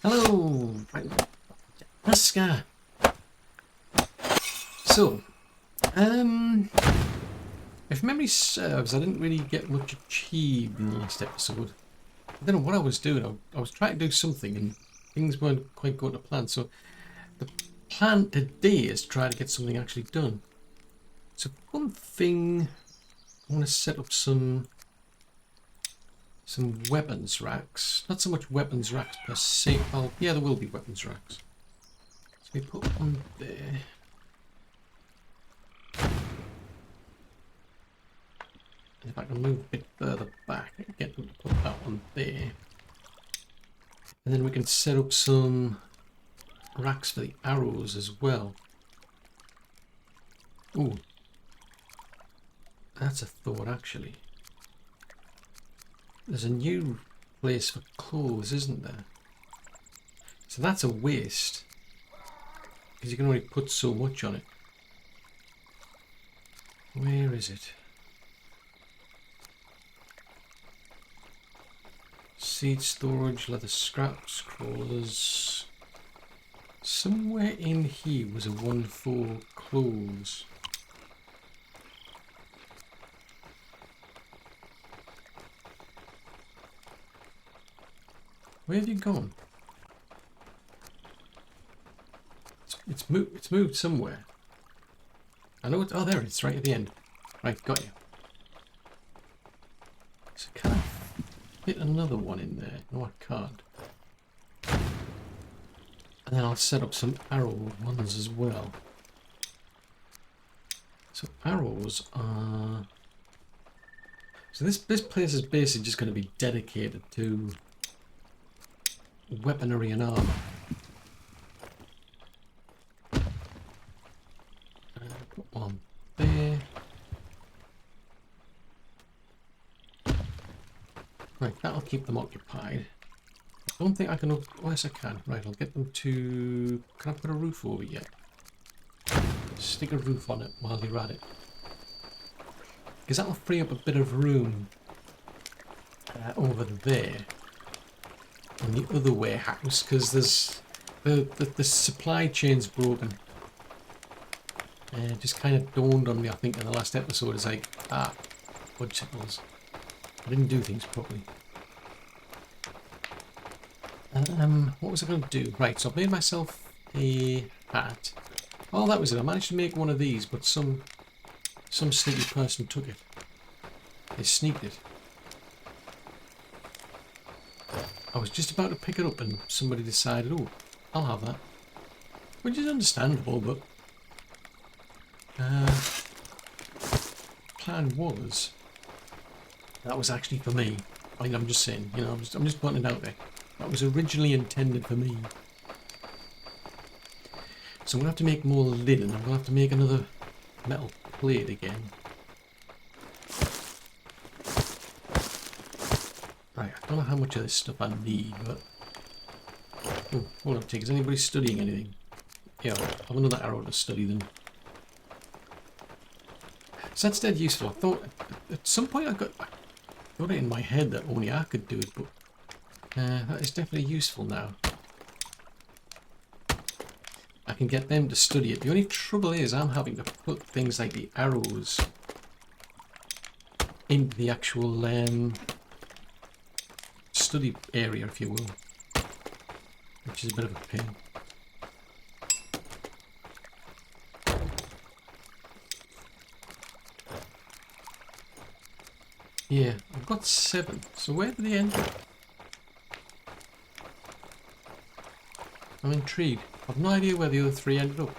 Hello, Aska. So, if memory serves, I didn't really get much achieved in the last episode. I don't know what I was doing. I was trying to do something and things weren't quite going to plan. So, the plan today is to try to get something actually done. So, one thing, I want to set up some weapons racks. Not so much weapons racks per se. Well, yeah, there will be weapons racks. So we put one there. And if I can move a bit further back, I can get them to put that one there. And then we can set up some racks for the arrows as well. Ooh. That's a thought, actually. There's a new place for clothes, isn't there? So that's a waste, because you can only put so much on it. Where is it? Seed storage, leather scraps, crawlers. Somewhere in here was a one for clothes. Where have you gone? It's moved somewhere. I know it. Oh, there it is, right at the end. Right, got you. So can I fit another one in there? No, I can't. And then I'll set up some arrow ones as well. So arrows are. So this place is basically just going to be dedicated to weaponry and armor. Put one there. Right, that'll keep them occupied. I don't think I can. Oh, yes, I can. Right, I'll get them to. Can I put a roof over yet? Stick a roof on it while they're at it, because that'll free up a bit of room over there. On the other warehouse, because there's the supply chain's broken. It just kind of dawned on me, I think, in the last episode. It's like, fudge signals. I didn't do things properly. What was I going to do? Right, so I've made myself a hat. Oh, that was it. I managed to make one of these, but some sneaky person took it. They sneaked it. I was just about to pick it up and somebody decided, oh, I'll have that. Which is understandable, but plan was that was actually for me. I mean, I'm just saying, you know, I'm just putting it out there. That was originally intended for me. So I'm gonna have to make more linen. I'm gonna have to make another metal plate again. Right, I don't know how much of this stuff I need, but... Oh, hold on, is anybody studying anything? Yeah, I'll have another arrow to study then. So that's dead useful. I thought, at some point I thought it in my head that only I could do it, but that is definitely useful now. I can get them to study it. The only trouble is I'm having to put things like the arrows into the actual study area, if you will, which is a bit of a pain. Yeah, I've got 7. So where did they end up? I'm intrigued. I've no idea where the other 3 ended up.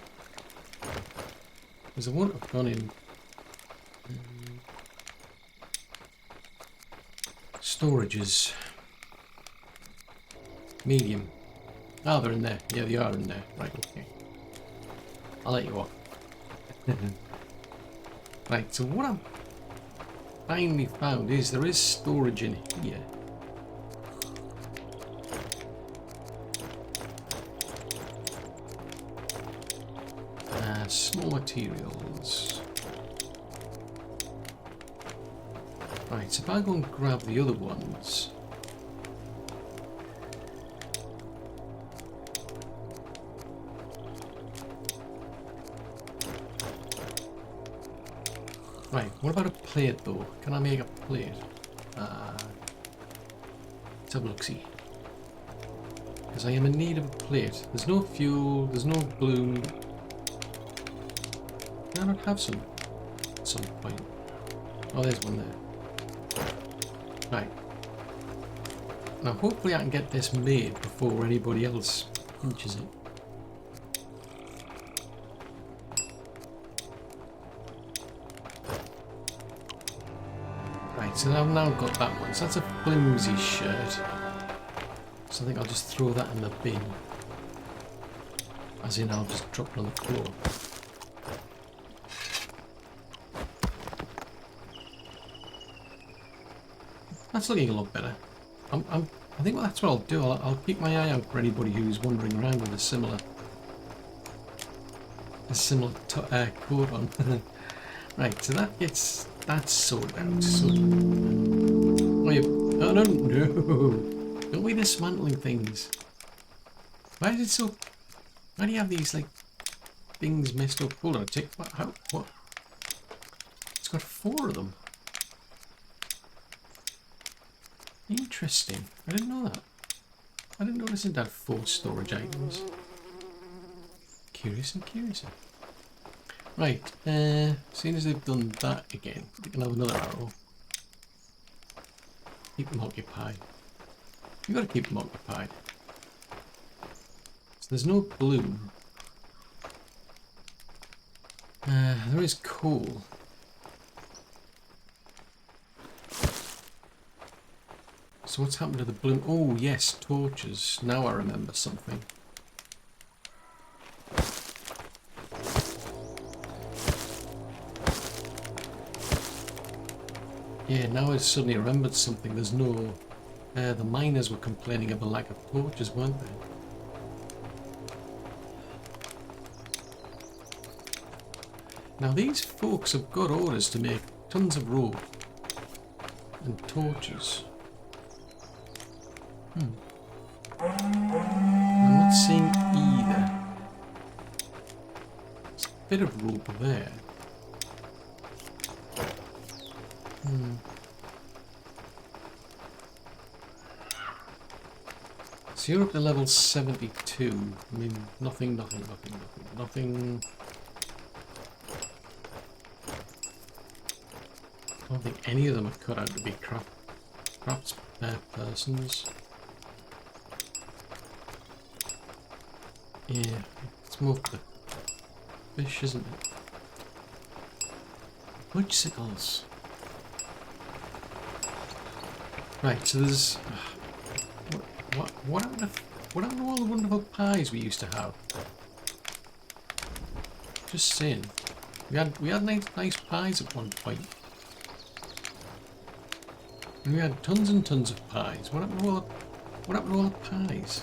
Because I wouldn't have gone in. Storages. Medium. Oh, they're in there. Yeah, they are in there. Right, okay. I'll let you off. Right, so what I've finally found is there is storage in here. Small materials. Right, so if I go and grab the other ones, Right, what about a plate though? Can I make a plate? Let's have a look-see. Because I am in need of a plate. There's no fuel, there's no bloom. Can I not have some at some point? Oh, there's one there. Right. Now hopefully I can get this made before anybody else pinches it. Right, so I've now got that one. So that's a flimsy shirt. So I think I'll just throw that in the bin. As in, I'll just drop it on the floor. That's looking a lot better. I think that's what I'll do. I'll keep my eye out for anybody who's wandering around with a similar coat on. Right, so that's sorted out. So, oh no, don't be dismantling things. Why is it so? Why do you have these like things messed up? Hold on, what? It's got 4 of them. Interesting. I didn't know that. I didn't notice it had 4 storage items. Curious and curious. Right, seeing as they've done that again, we can have another arrow. Keep them occupied. You've got to keep them occupied. So there's no bloom. There is coal. So what's happened to the bloom? Oh yes, torches. Now I remember something. Yeah, now I suddenly remembered something. There's no... the miners were complaining of a lack of torches, weren't they? Now these folks have got orders to make tons of rope and torches. I'm not seeing either. There's a bit of rope there. So you're up to level 72. I mean, nothing. I don't think any of them are cut out to be crafts persons. Yeah, it's more for the fish, isn't it? Woodsickles. Right, so there's... What happened to all the wonderful pies we used to have? Just saying. We had nice pies at one point. And we had tons and tons of pies. What happened to all the pies?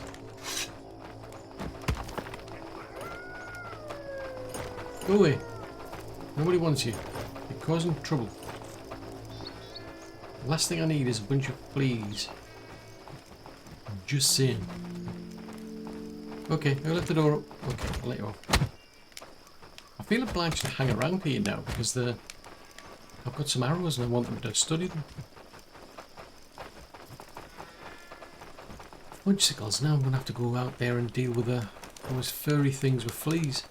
Go away. Nobody wants you. You're causing trouble. The last thing I need is a bunch of fleas. Just saying. Okay, I left the door up. Okay, I'll let you off. I feel obliged to hang around here now because I've got some arrows and I want them to study them. Woodsickles. Now I'm going to have to go out there and deal with those furry things with fleas.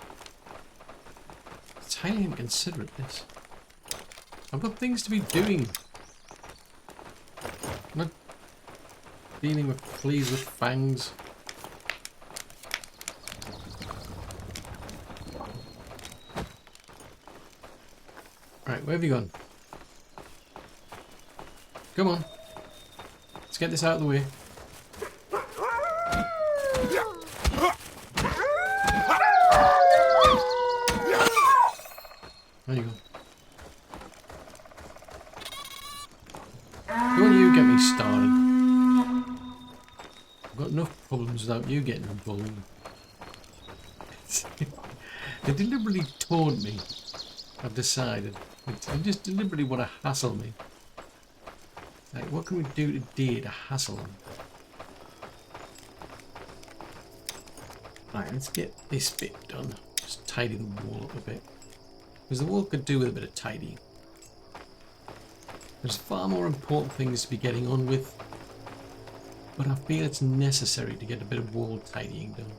It's highly inconsiderate, this. I've got things to be doing. I'm not dealing with fleas with fangs. Right, where have you gone? Come on. Let's get this out of the way. There you go. Don't you get me started. I've got enough problems without you getting involved. They deliberately taunt me. I've decided. They just deliberately want to hassle me. Like, what can we do today to hassle them? Right, let's get this bit done. Just tidy the wall up a bit. Because the wall could do with a bit of tidying. There's far more important things to be getting on with, but I feel it's necessary to get a bit of wall tidying done.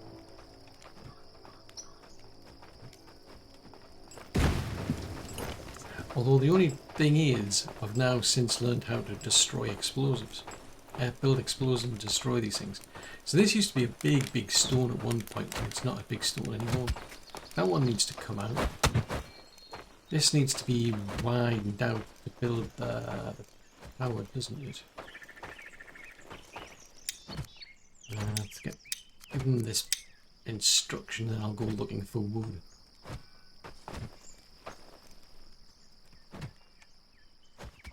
Although the only thing is, I've now since learned how to destroy explosives. Build explosives and destroy these things. So this used to be a big stone at one point, but it's not a big stone anymore. That one needs to come out. This needs to be widened out to build the power, doesn't it? Let's give them this instruction and I'll go looking for wood.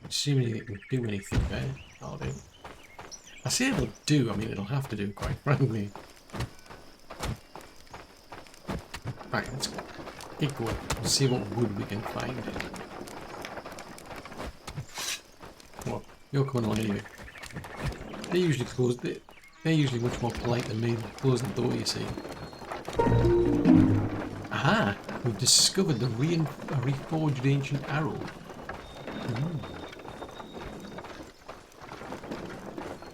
Assuming it can do anything there, I'll do. I say it'll do, I mean it'll have to do, quite frankly. Right, let's get going. Let's see what wood we can find. Well, you're coming along anyway. They usually close. They're usually much more polite than me. Close the door, you see. Aha! We've discovered the reforged ancient arrow.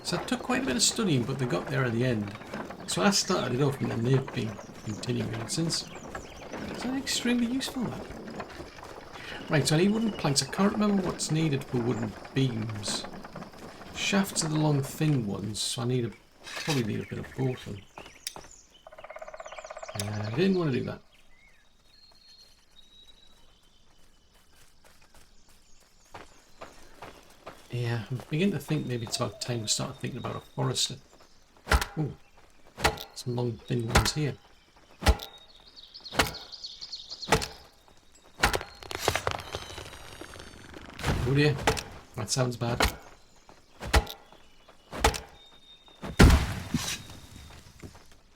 So it took quite a bit of studying, but they got there at the end. So I started it off and then they've been continuing it since. So extremely useful, that. Right, so I need wooden planks. I can't remember what's needed for wooden beams. Shafts are the long thin ones, so I probably need a bit of both of them. I didn't want to do that. Yeah, I'm beginning to think maybe it's about time to start thinking about a forester. Ooh, some long thin ones here. Oh dear, that sounds bad.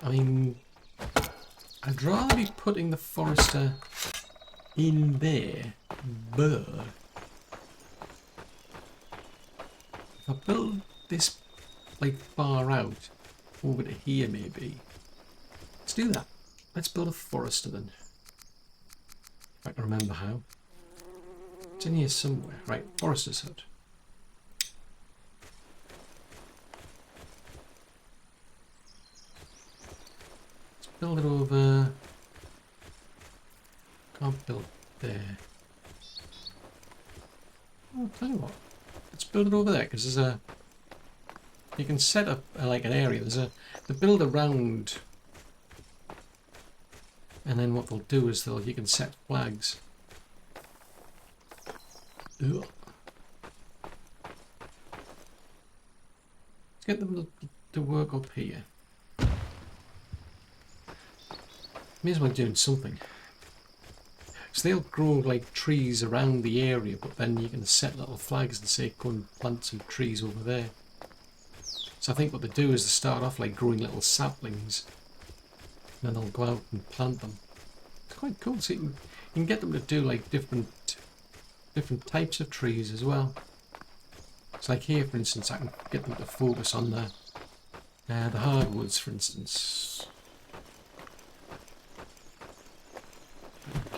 I mean, I'd rather be putting the forester in there, but if I build this like far out, over to here maybe, let's do that. Let's build a forester then. If I can remember how. It's in here somewhere. Right, forester's hut. Let's build it over. Can't build there. I'll tell you what. Let's build it over there because there's a. You can set up like an area. There's a. They build around. And then what they'll do is you can set flags. Ugh. Let's get them to work up here. May as well be doing something. So they'll grow like trees around the area, but then you can set little flags and say, go and plant some trees over there. So I think what they do is they start off like growing little saplings, and then they'll go out and plant them. It's quite cool. So you can get them to do like different types of trees as well. So like here, for instance, I can get them to focus on the hardwoods, for instance.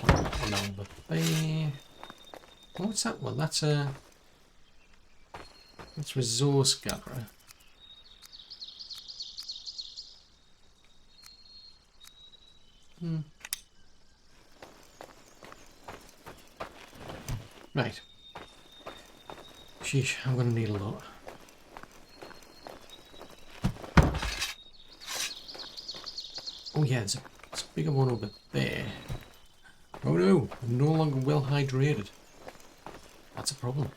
One over there. Oh, what's that one? That's resource gatherer. Right. Sheesh, I'm going to need a lot. Oh yeah, there's a bigger one over there. Oh no, I'm no longer well hydrated. That's a problem.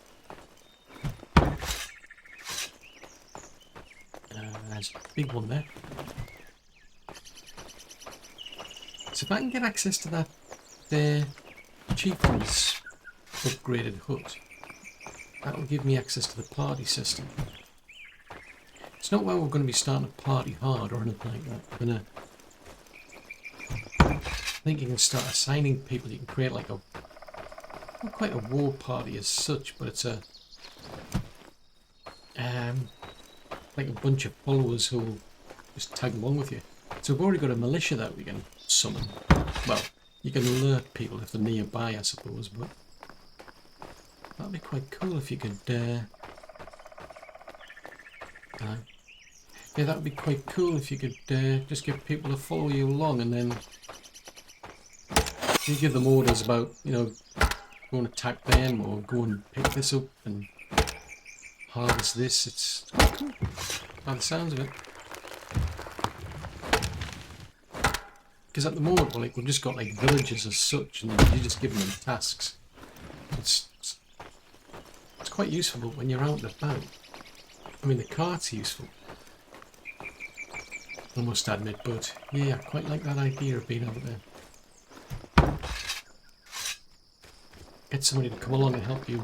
There's a big one there. So if I can get access to that chieftain's upgraded hut, that will give me access to the party system. It's not where we're going to be starting a party hard or anything like that. We're gonna, I think you can start assigning people. You can create like not quite a war party as such, but it's like a bunch of followers who will just tag along with you. So we've already got a militia that we can summon. Well, you can alert people if they're nearby, I suppose, but That'd be quite cool if you could, yeah, that would be quite cool if you could just get people to follow you along, and then you give them orders about, you know, go and attack them or go and pick this up and harvest this. It's quite cool by the sounds of it. Because at the moment, well, like, we've just got like villages as such, and you're just giving them tasks. It's quite useful when you're out and about. I mean, the cart's useful, I must admit, but yeah, I quite like that idea of being out there. Get somebody to come along and help you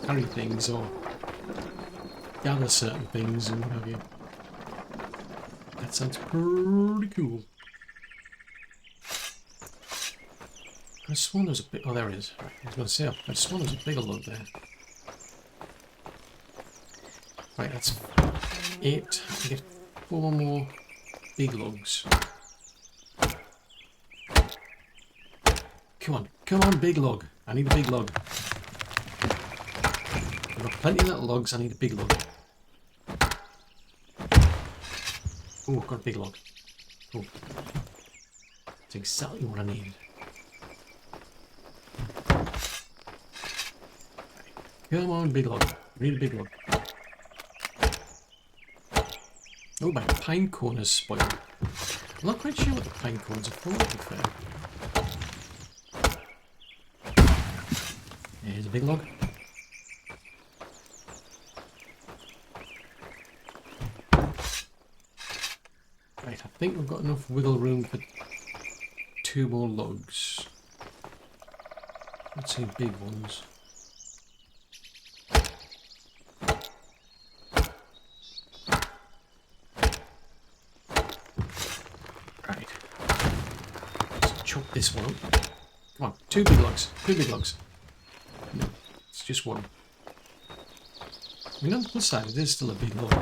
carry things or gather certain things and what have you. That sounds pretty cool. I sworn there was a big... Oh, there it is. I was going to say, I sworn there was a bigger log there. Right, that's 8. I can get 4 more big logs. Come on, big log. I need a big log. I've got plenty of little logs, I need a big log. Oh, I've got a big log. Cool. That's exactly what I needed. Come on, big log. I need a big log. Oh, my pine cone is spoiled. I'm not quite sure what the pine cones are for, to be fair. Here's a big log. Right, I think we've got enough wiggle room for 2 more logs. Let's say big ones. Right. Let's chop this one up. Come on, 2 big logs. 2 big logs. No, it's just 1. I mean, on the plus side, it is still a big log.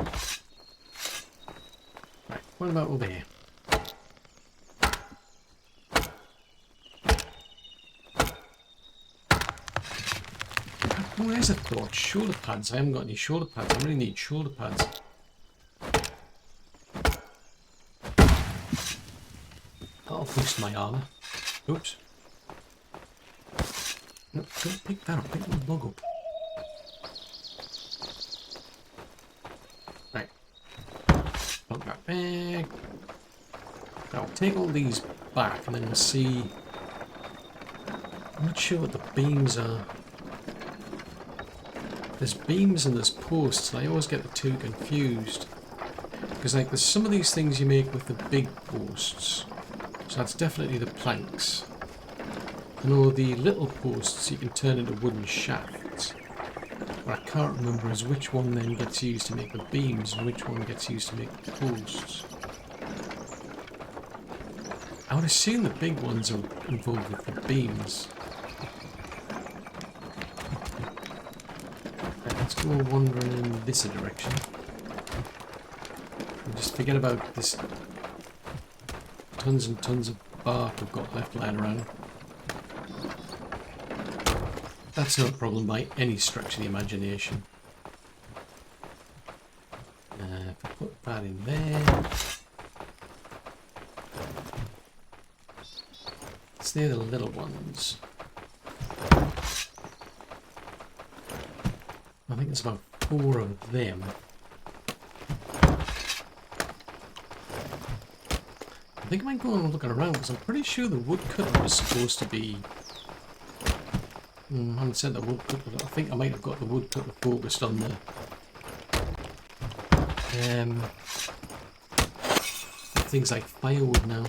Right, what about over here? Oh, there's a thought. Shoulder pads. I haven't got any shoulder pads. I really need shoulder pads. That'll boost my armour. Oops. No, don't pick that up. Pick the log up. Right. Plug that back. Now, I'll take all these back and then we'll see. I'm not sure what the beams are. There's beams and there's posts, and I always get the two confused. Because like there's some of these things you make with the big posts. So that's definitely the planks. And all the little posts you can turn into wooden shafts. What I can't remember is which one then gets used to make the beams and which one gets used to make the posts. I would assume the big ones are involved with the beams. Let's go wandering in this direction. And just forget about this tons and tons of bark we've got left lying around. That's no problem by any stretch of the imagination. If I put that in there. They're the little ones. I think there's about 4 of them. I think I might go and look around because I'm pretty sure the woodcutter was supposed to be. I haven't said the woodcutter. I think I might have got the woodcutter focused on the things like firewood now.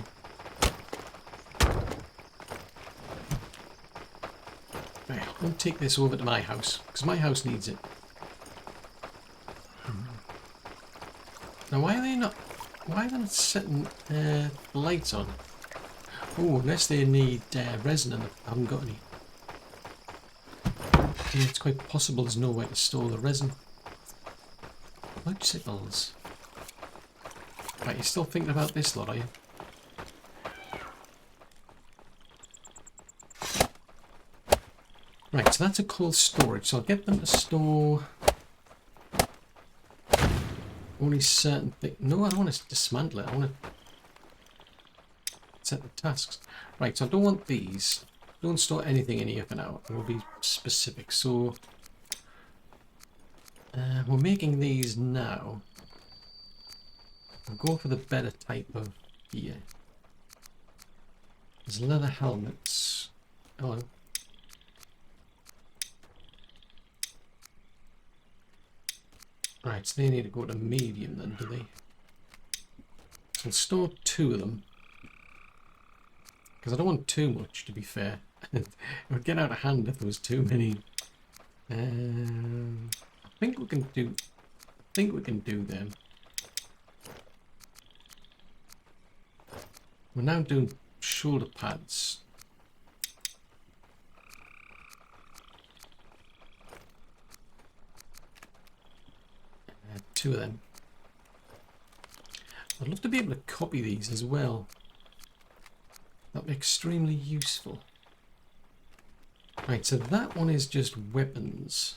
Right, I'll take this over to my house because my house needs it. Now, why are they not setting lights on? Oh, unless they need resin and I haven't got any. Yeah, it's quite possible there's nowhere to store the resin. Bicycles. Right, you're still thinking about this lot, are you? Right, so that's a cold storage. So I'll get them to store only certain things. No, I don't want to dismantle it. I want to set the tasks. Right, so I don't want these. Don't store anything in here for now. I will be specific. So we're making these now. I'll go for the better type of gear. There's leather helmets. Oh. Right, so they need to go to medium then, do they? So I'll store 2 of them. Because I don't want too much, to be fair. It would get out of hand if there was too many. I think we can do them. We're now doing shoulder pads. Two of them. I'd love to be able to copy these as well. That'd be extremely useful. Right, so that one is just weapons.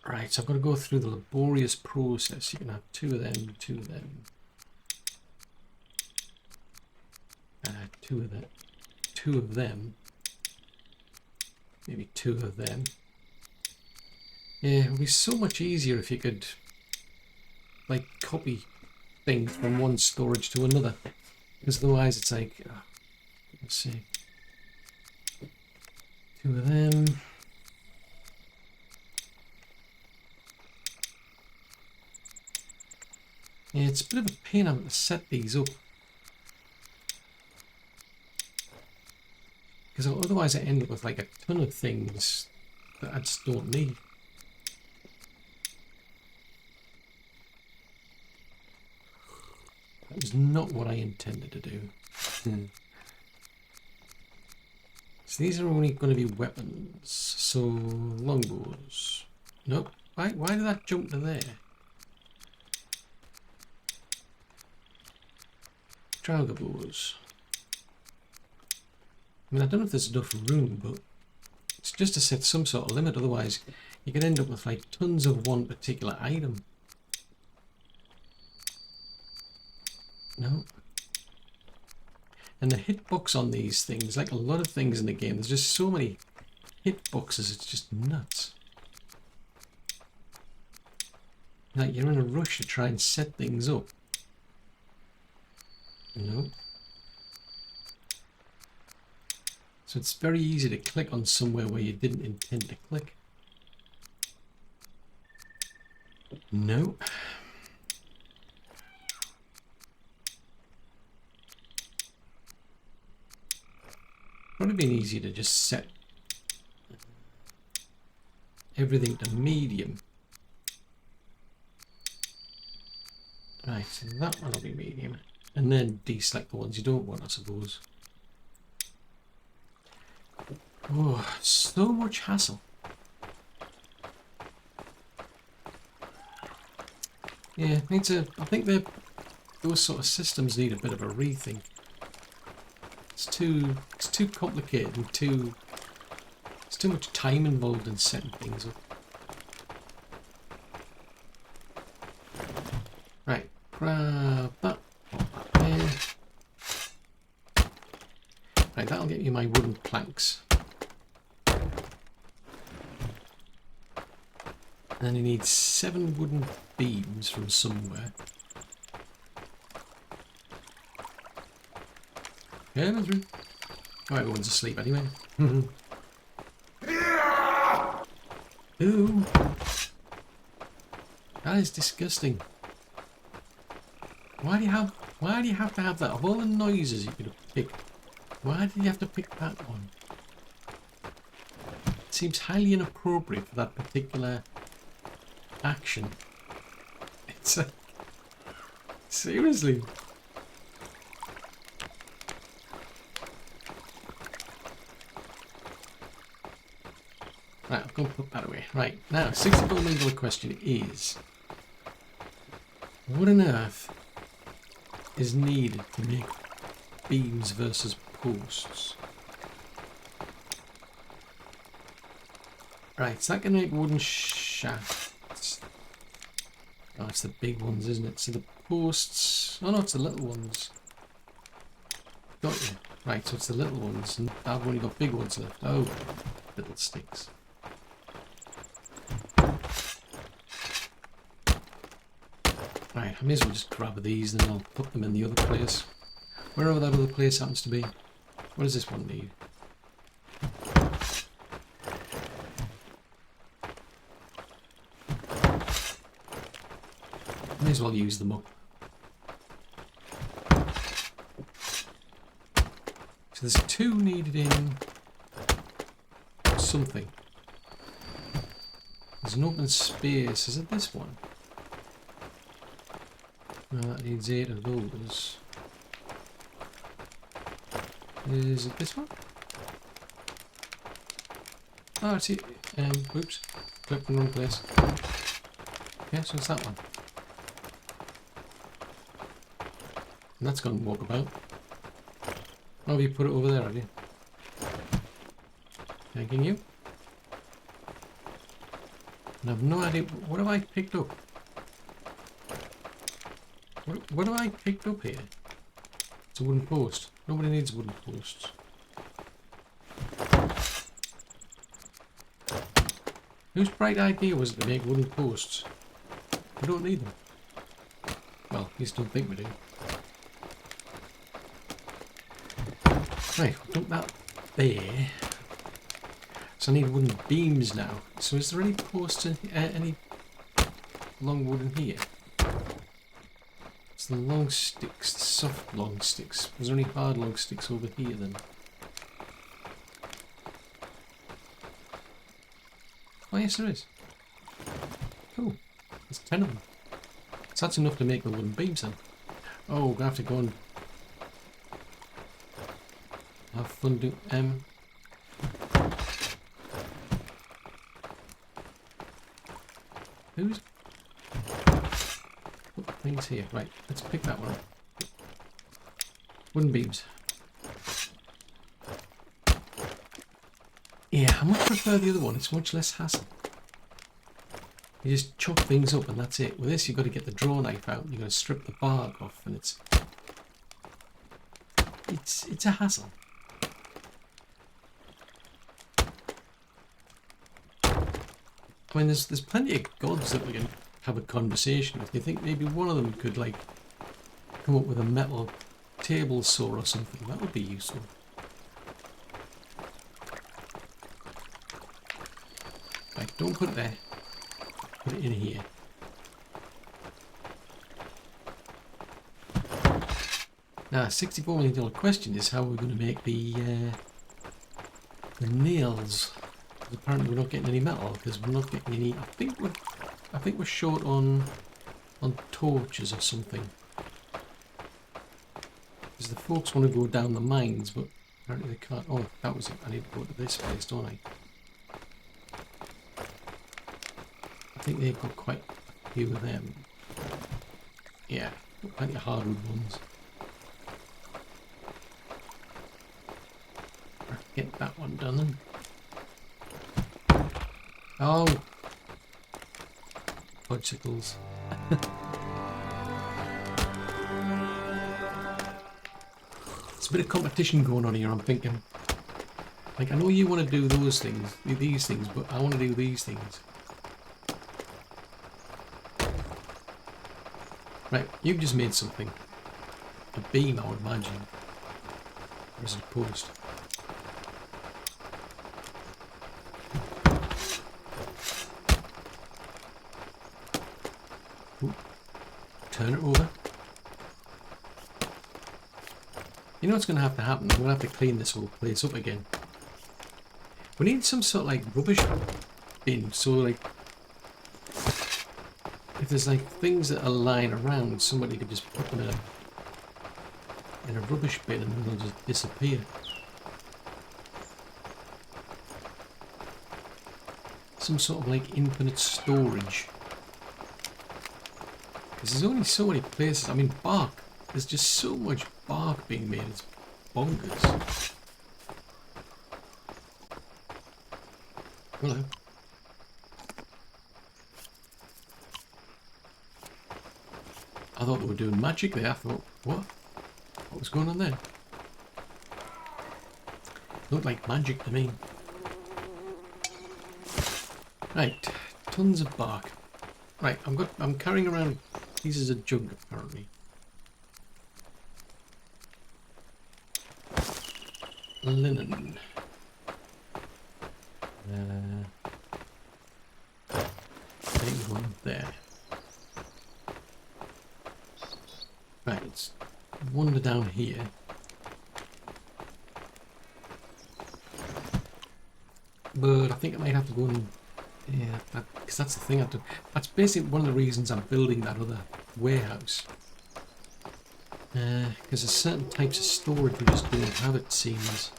Right, so I've got to go through the laborious process. You can have 2 of them, 2 of them. 2 of them. 2 of them. Maybe 2 of them. Yeah, it would be so much easier if you could, like, copy things from one storage to another. Because otherwise it's like, let's see. 2 of them. Yeah, it's a bit of a pain having to set these up. Because otherwise I end up with like a ton of things that I just don't need. That was not what I intended to do. So these are only going to be weapons. So longbows. Nope. Why did that jump to there? Trauger bows. I mean, I don't know if there's enough room, but it's just to set some sort of limit. Otherwise, you can end up with like tons of one particular item. No. And the hitbox on these things, like a lot of things in the game, there's just so many hitboxes, it's just nuts. Like you're in a rush to try and set things up. No. So it's very easy to click on somewhere where you didn't intend to click. No. Would have been easier to just set everything to medium. Right, so that one will be medium. And then deselect the ones you don't want, I suppose. Oh, so much hassle. Yeah, I think those sort of systems need a bit of a rethink. It's too complicated and there's too much time involved in setting things up. Right, grab that. Right, that'll get you my wooden planks. And then you need 7 wooden beams from somewhere. Yeah, that's right. Oh, everyone's asleep anyway. Ooh. That is disgusting. Why do you have to have that? Of all the noises you could have picked, why did you have to pick that one? It seems highly inappropriate for that particular action. It's seriously. Right, I'm going to put that away. Right, now, $64 million question is, what on earth is needed to make beams versus posts? Right, so that can make wooden shafts. Oh, it's the big ones, isn't it? So the posts... Oh no, it's the little ones. Got you. Right, so it's the little ones, and I've only got big ones left. Oh, little sticks. Right, I may as well just grab these and then I'll put them in the other place. Wherever that other place happens to be. What does this one need? May as well use them up. So there's 2 needed in something. There's an open space. Is it this one? No, that needs 8 of those. Is it this one? Oh, it's it. Oops. Clicked in the wrong place. Yeah, so it's that one. And that's going to walk about. Oh, have you put it over there, have you? Thanking you. And I've no idea. What have I picked up? What have I picked up here? It's a wooden post. Nobody needs wooden posts. Whose bright idea was it to make wooden posts? We don't need them. Well, at least don't think we do. Right, we'll dump that there. So I need wooden beams now. So is there any posts in any long wood in here? It's the long sticks, the soft long sticks. Was there any hard long sticks over here then? Oh yes, there is. Cool. There's 10 of them. So that's enough to make the wooden beams then. Oh, we're gonna have to go and have fun doing who's put things here? Right, let's pick that one up. Wooden beams. Yeah, I much prefer the other one. It's much less hassle. You just chop things up and that's it. With this, you've got to get the draw knife out. You've got to strip the bark off, and it's a hassle. I mean, there's plenty of gods that we can have a conversation with. You think maybe one of them could like come up with a metal table saw or something? That would be useful. Right, don't put it there. Put it in here. Now, $64 million question is how we're going to make the nails. Apparently, we're not getting any metal because we're not getting any. I think we're short on torches or something. Because the folks want to go down the mines, but apparently they can't. Oh, that was it. I need to go to this place, don't I? I think they've got quite a few of them. Yeah, got plenty of hardwood ones. Get that one done then. Oh! Fudgesicles. There's a bit of competition going on here, I'm thinking. Like, I know you want to do those things, these things, but I want to do these things. Right, you've just made something. A beam, I would imagine. Or is it a post? Ooh. Turn it over. You know what's going to have to happen? We're going to have to clean this whole place up again. We need some sort of like rubbish bin, so like if there's like things that are lying around, somebody could just put them in a rubbish bin and they'll just disappear. Some sort of like infinite storage. Because there's only so many places. I mean, bark. There's just so much bark being made, it's bonkers. Hello. I thought they were doing magic there. I thought, what? What was going on there? Looked like magic to me. Right, tons of bark. Right, I'm carrying around pieces of junk apparently. Linen. Big one there. Right, let's wander down here. But I think I might have to go and... Yeah, because that's the thing I have to... That's basically one of the reasons I'm building that other warehouse. Because there's certain types of storage we just don't have, it seems.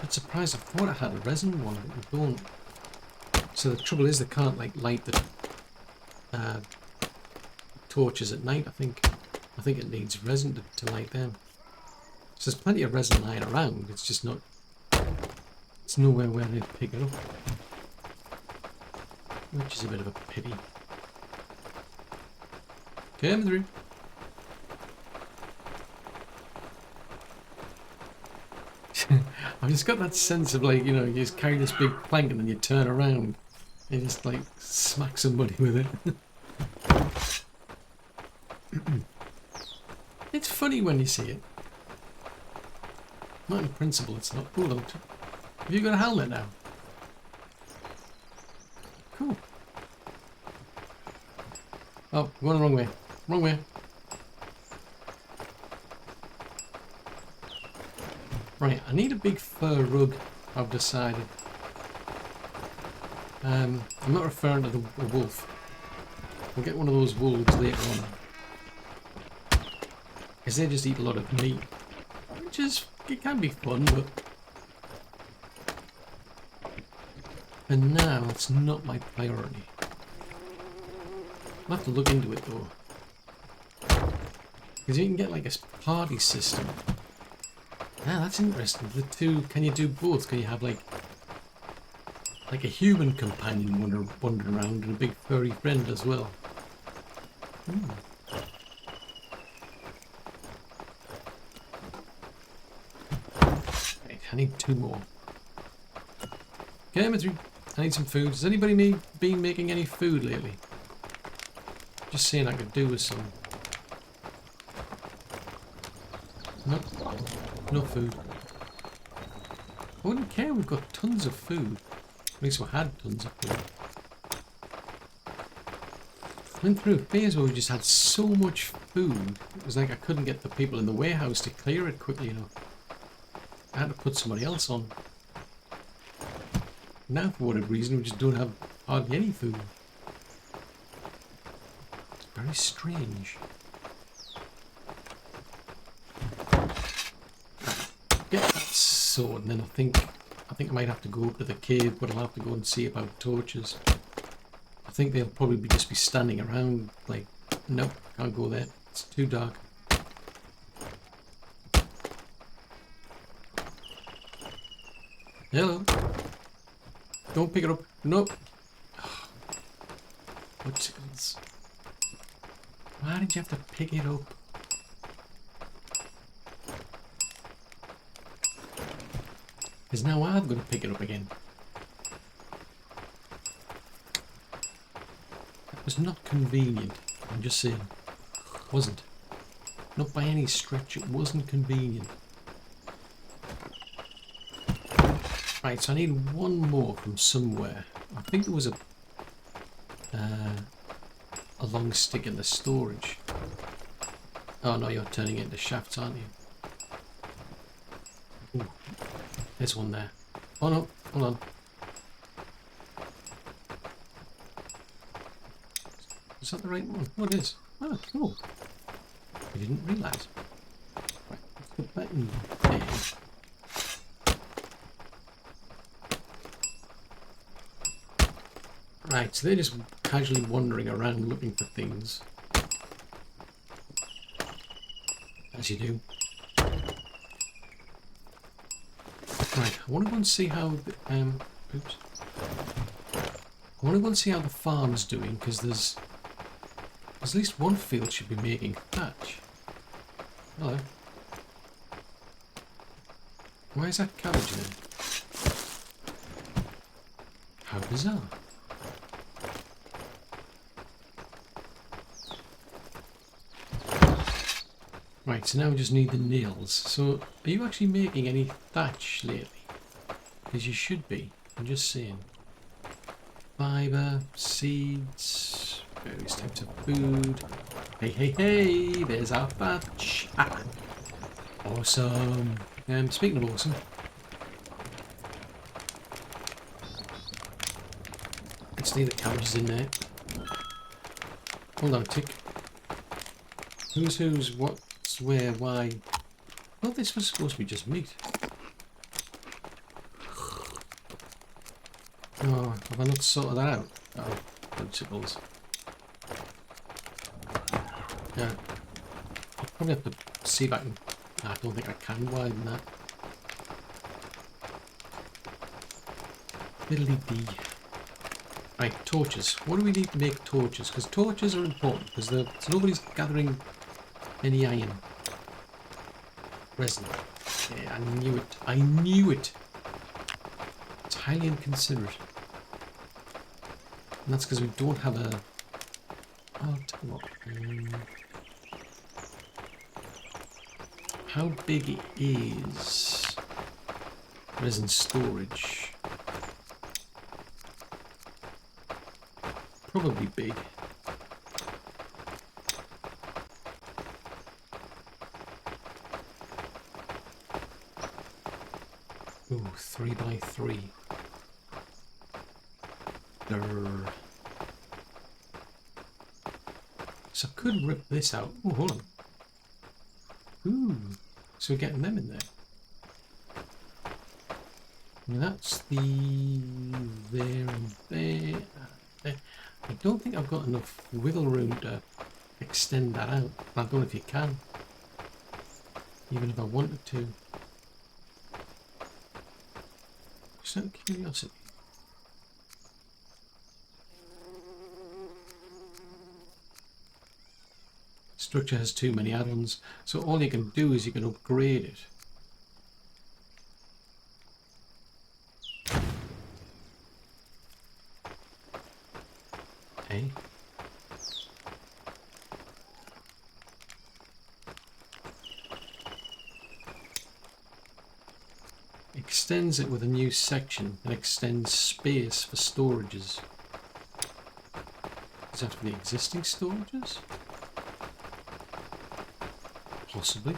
I'm surprised. I thought I had a resin one, but we don't. So the trouble is they can't like light the torches at night. I think it needs resin to light them. So there's plenty of resin lying around. It's just not. It's nowhere where they pick it up, which is a bit of a pity. Come through. I've just got that sense of like, you know, you just carry this big plank and then you turn around and just like smack somebody with it. It's funny when you see it. Not in principle, it's not. Hold on. Have you got a helmet now? Cool. Oh, going the wrong way. Wrong way. Right, I need a big fur rug, I've decided. I'm not referring to the wolf. We'll get one of those wolves later on. Because they just eat a lot of meat. Which is, it can be fun, but... For now, it's not my priority. I'll have to look into it though. Because you can get like a party system. Ah, that's interesting. The two, can you do both? Can you have like a human companion wandering around and a big furry friend as well? Right, I need 2 more. Okay, Matthew, I need some food. Has anybody been making any food lately? Just saying I could do with some. Nope. No food. I wouldn't care, we've got tons of food. At least we had tons of food. I went through a phase where we just had so much food. It was like I couldn't get the people in the warehouse to clear it quickly enough. I had to put somebody else on. Now for whatever reason we just don't have hardly any food. It's very strange. Get that sword, and then I think I might have to go up to the cave, but I'll have to go and see about torches. I think they'll probably just be standing around like, nope, can't go there. It's too dark. Hello. Don't pick it up. Nope. Whitticles. Why did you have to pick it up? Because now I'm going to pick it up again. That was not convenient. I'm just saying. It wasn't. Not by any stretch. It wasn't convenient. Right, so I need 1 more from somewhere. I think there was a long stick in the storage. Oh no, you're turning it into shafts, aren't you? Ooh. There's one there. Oh no, hold on. Is that the right one? Oh, it is. Oh, cool. I didn't realise. Right, let's put that in there. Right, so they're just casually wandering around looking for things. As you do. Right, I want to go and see how the, oops. I want to go and see how the farm's doing, because there's at least one field should be making thatch. Hello. Why is that cabbage there? How bizarre. Right, so now we just need the nails. So, are you actually making any thatch lately? Because you should be. I'm just saying. Fibre, seeds, various types of food. Hey, hey, hey! There's our thatch! Ah, awesome! Speaking of awesome, let's leave the cabbages in there. Hold on a tick. Who's, what's, where, why? Well, this was supposed to be just meat. Oh, have I not sorted that out? Oh, principles. Yeah. I'll probably have to see if I can... I don't think I can widen that. Fiddly-dee. Right, torches. What do we need to make torches? Because torches are important, because nobody's gathering any iron. Resin. Yeah, I knew it. I knew it! It's highly inconsiderate. And that's because we don't have a... I'll tell you what. How big is resin storage? Probably big. Ooh, 3 by 3. Durr. So I could rip this out. Oh, hold on. Ooh, so we're getting them in there. And that's the there and there. There. I don't think I've got enough wiggle room to extend that out. I don't know if you can, even if I wanted to. Just out of curiosity. Structure has too many add-ons, so all you can do is you can upgrade it. Okay. Extends it with a new section and extends space for storages. Is that for the existing storages? Possibly.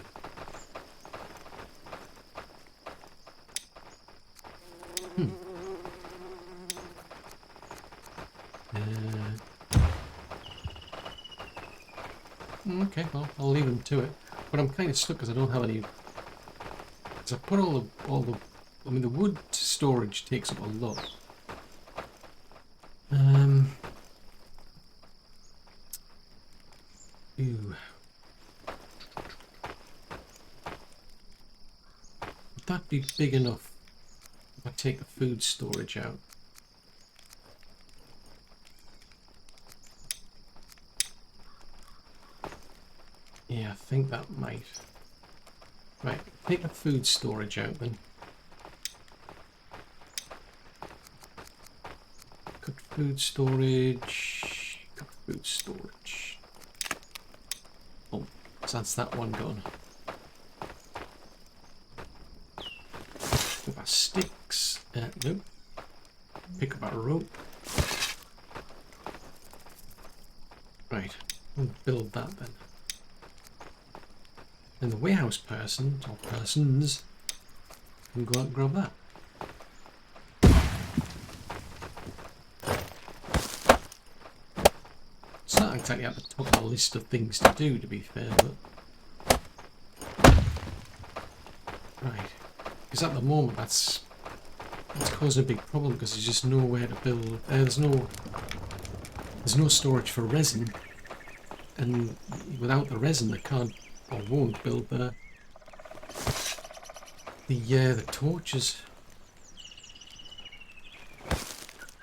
Okay, well, I'll leave them to it. But I'm kind of stuck because I don't have any. Because I put all the. I mean, the wood storage takes up a lot. Ooh. Would that be big enough if I take the food storage out? Yeah, I think that might. Right, take the food storage out then. Cook food storage. Cook food storage. Oh, so that's that one gone. Pick up our sticks. Nope. Pick up our rope. Right, we'll build that then. And the warehouse person, or persons, can go out and grab that. It's not exactly at the top of the list of things to do, to be fair, but... Right. Because at the moment, that's causing a big problem, because there's just nowhere to build... there's no storage for resin, and without the resin, they can't or won't build the torches.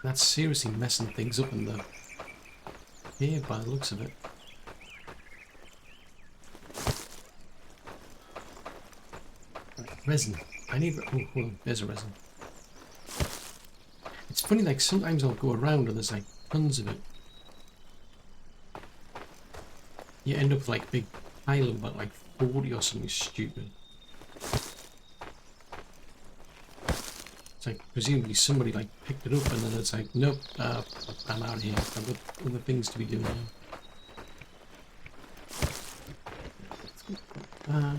That's seriously messing things up in the cave by the looks of it. Resin. I need... Oh, hold on. There's a resin. It's funny, like, sometimes I'll go around and there's, like, tons of it. You end up with, like, big pile of about, like, 40 or something stupid. It's like, presumably somebody, like, picked it up and then it's like, nope, I'm out of here. I've got other things to be doing now.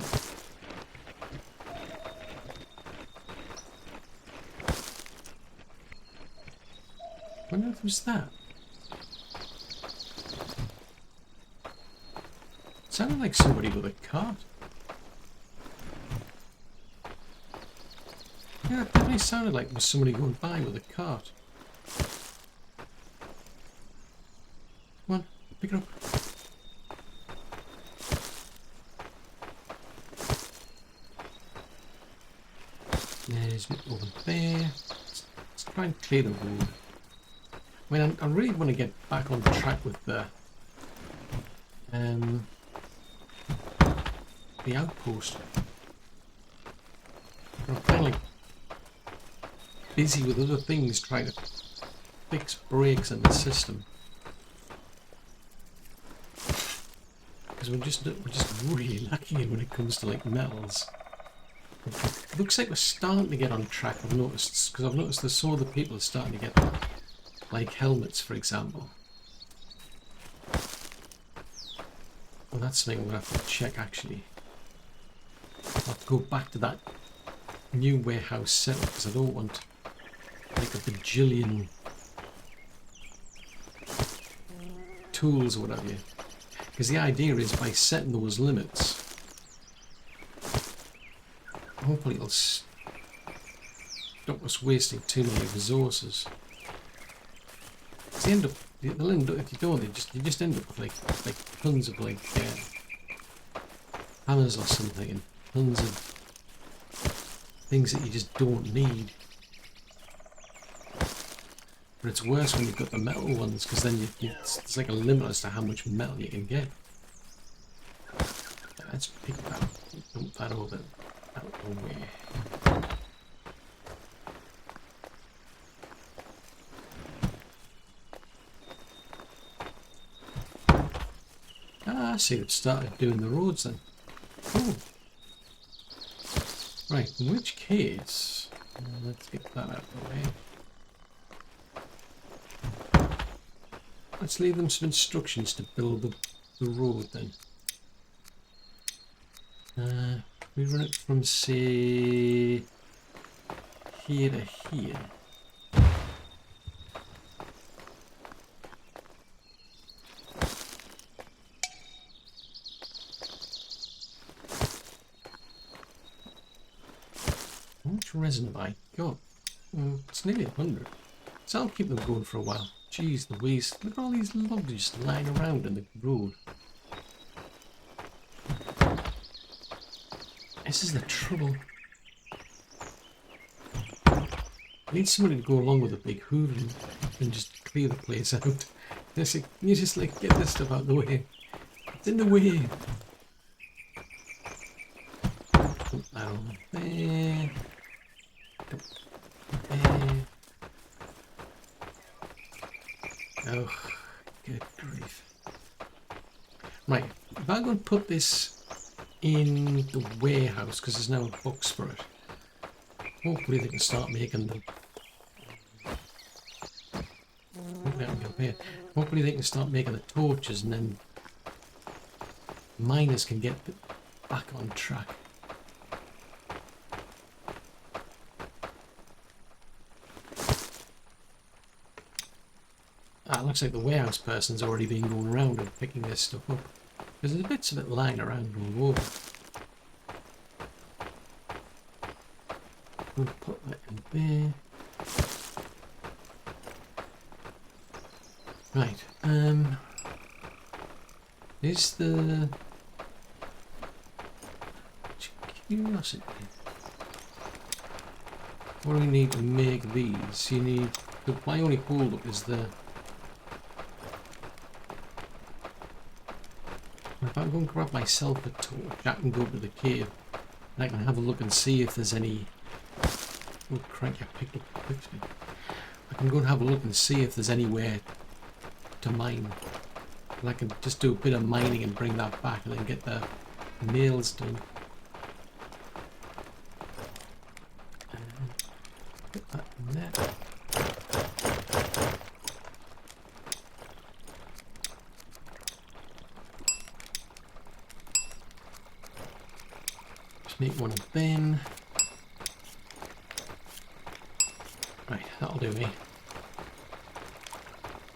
What on earth was that? It sounded like somebody with a cart. Yeah, it definitely sounded like there was somebody going by with a cart. Come on, pick it up. There's it over there. Let's try and clear the road. I mean, I really want to get back on track with the outpost. I'm kind of like busy with other things, trying to fix breaks in the system. Because we're just really lacking when it comes to like metals. It looks like we're starting to get on track. I've noticed, because I've noticed that some of the people are starting to get like helmets, for example. Well, that's something I'm gonna have to check actually. I'll have to go back to that new warehouse setup because I don't want like a bajillion tools or whatever. Because the idea is by setting those limits, hopefully it'll stop us wasting too many resources. They'll end up, if you don't, you just end up with like tons of like hammers or something and tons of things that you just don't need. But it's worse when you've got the metal ones because then it's like a limit as to how much metal you can get. Let's pick that up, dump that over out the way. I see they've started doing the roads then. Oh. Right, in which case, let's get that out of the way. Let's leave them some instructions to build the road then. We run it from, say, here to here. How much resin have I got? It's nearly 100. So I'll keep them going for a while. Jeez Louise, look at all these logs just lying around in the road. This is the trouble. I need somebody to go along with a big hoover and just clear the place out. You just like get this stuff out of the way. It's in the way. Put that on there. Oh, good grief. Right, if I'm going to put this in the warehouse, because there's no box for it, hopefully they can start making them. Hopefully they can start making the torches and then miners can get back on track. It looks like the warehouse person's already been going around and picking this stuff up. Because there's bits of it lying around all over. I'm going to put that in there. Right, is the curiosity. What do we need to make these? You need... My only hold up is the... If I'm going to grab myself a torch, I can go to the cave and I can have a look and see if there's any... Oh crank, I picked up quickly. I can go and have a look and see if there's anywhere to mine. And I can just do a bit of mining and bring that back and then get the nails done. Put that in there. Just make one of them. Right, that'll do me.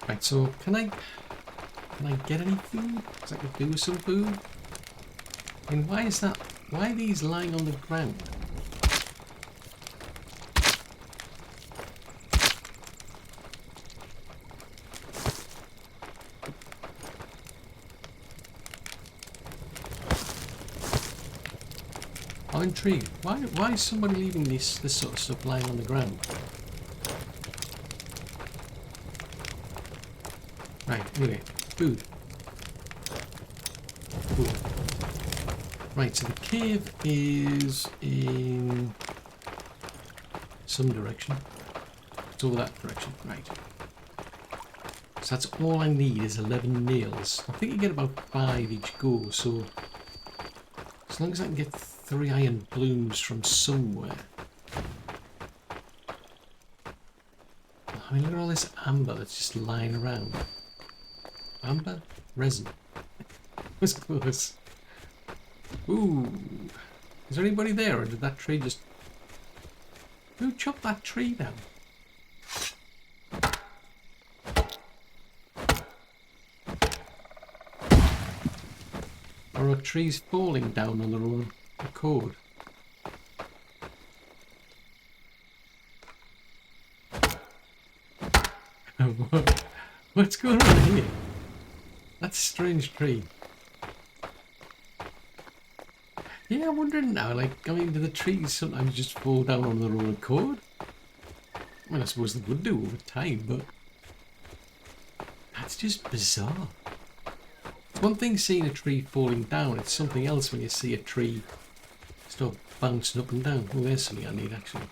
Right, so can I get any food? Because I could do with some food. I mean, why is that? Why are these lying on the ground? I'm intrigued. Why is somebody leaving this sort of stuff lying on the ground? Right, anyway, food. Cool. Right, so the cave is in some direction. It's over that direction, right. So that's all I need is 11 nails. I think you get about 5 each go, so as long as I can get 3 iron blooms from somewhere. I mean, look at all this amber that's just lying around. Amber? Resin. Was close. Ooh. Is there anybody there, or did that tree just... Who chopped that tree down? Or are trees falling down on their own accord? What's going on here? That's a strange tree. Yeah, I'm wondering now, like, I mean, do the trees sometimes just fall down on their own accord? I mean, I suppose they would do over time, but that's just bizarre. It's one thing seeing a tree falling down, it's something else when you see a tree start bouncing up and down. Oh, there's something I need, actually.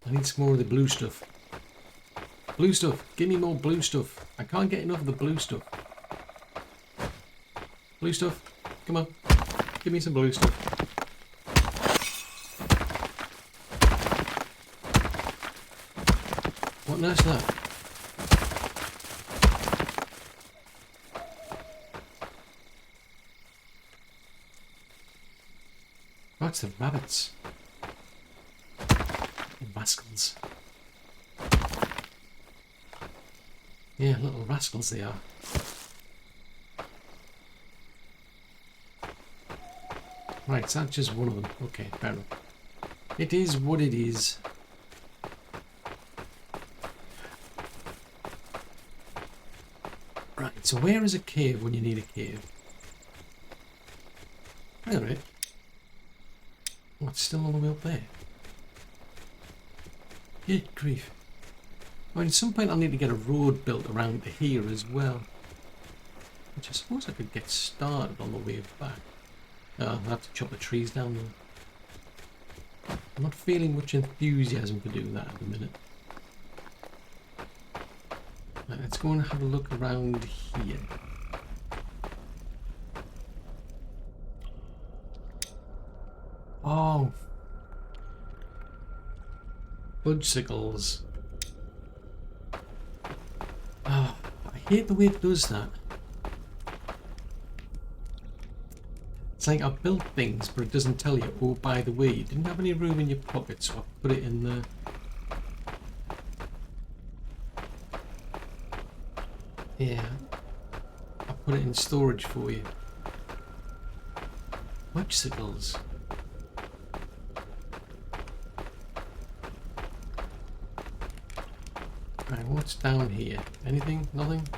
I need some more of the blue stuff. Blue stuff, give me more blue stuff. I can't get enough of the blue stuff. Blue stuff, come on, give me some blue stuff. What on earth's that? Oh, it's the rabbits. The rascals. Yeah, little rascals they are. Right, so that's just one of them. Okay, fair enough. It is what it is. Right, so where is a cave when you need a cave? Alright. Oh, it's still all the way up there. Good grief. I mean, at some point I'll need to get a road built around to here as well. Which I suppose I could get started on the way back. I'll have to chop the trees down though. I'm not feeling much enthusiasm for doing that at the minute. Right, let's go and have a look around here. Oh! Fudgesicles. Oh, I hate the way it does that. It's like I've built things, but it doesn't tell you, oh, by the way, you didn't have any room in your pocket, so I put it in there. Yeah, I put it in storage for you. Fudgesicles. Right, what's down here? Anything? Nothing?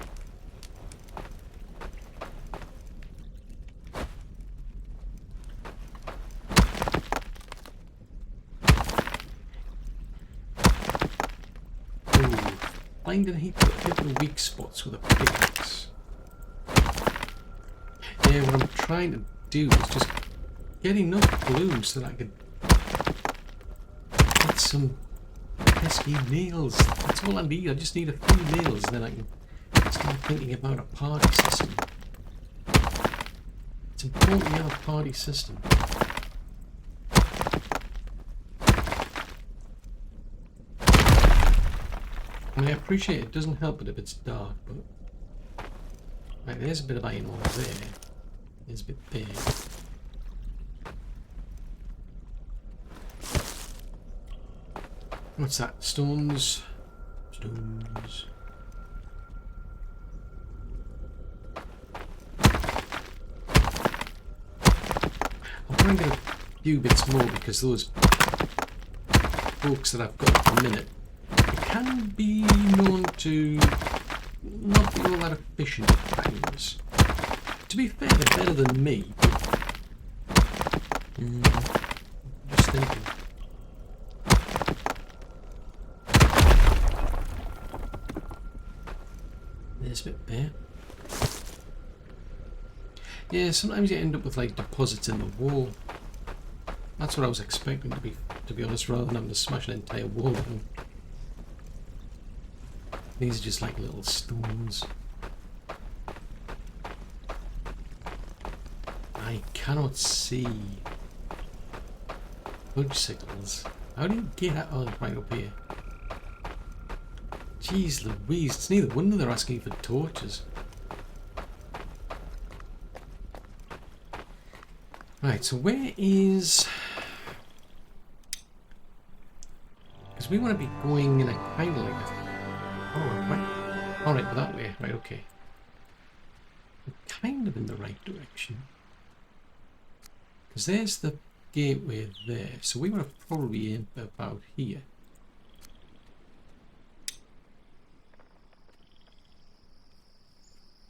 find and hit the weak spots with a pickaxe. Yeah, what I'm trying to do is just get enough glue so that I can get some pesky nails. That's all I need. I just need a few nails, then I can start thinking about a party system. It's important to have a party system. I mean, I appreciate it doesn't help it if it's dark, but right, there's a bit of iron ore there. There's a bit there. What's that? Stones. Stones. I'll try and get a few bits more because those books that I've got at the minute can be known to not be all that efficient at times. To be fair, they're better than me. Just thinking. There's a bit there. Yeah, sometimes you end up with like deposits in the wall. That's what I was expecting to be honest, rather than having to smash an entire wall down. These are just like little stones. I cannot see budge signals. How do you get out? Oh, right up here. Jeez Louise, it's neither wonder they're asking for torches. Right, so where is... Because we want to be going in a kind of like... Oh, right. Alright, but that way. Right, okay. We're kind of in the right direction. Because there's the gateway there. So we want to probably aim about here.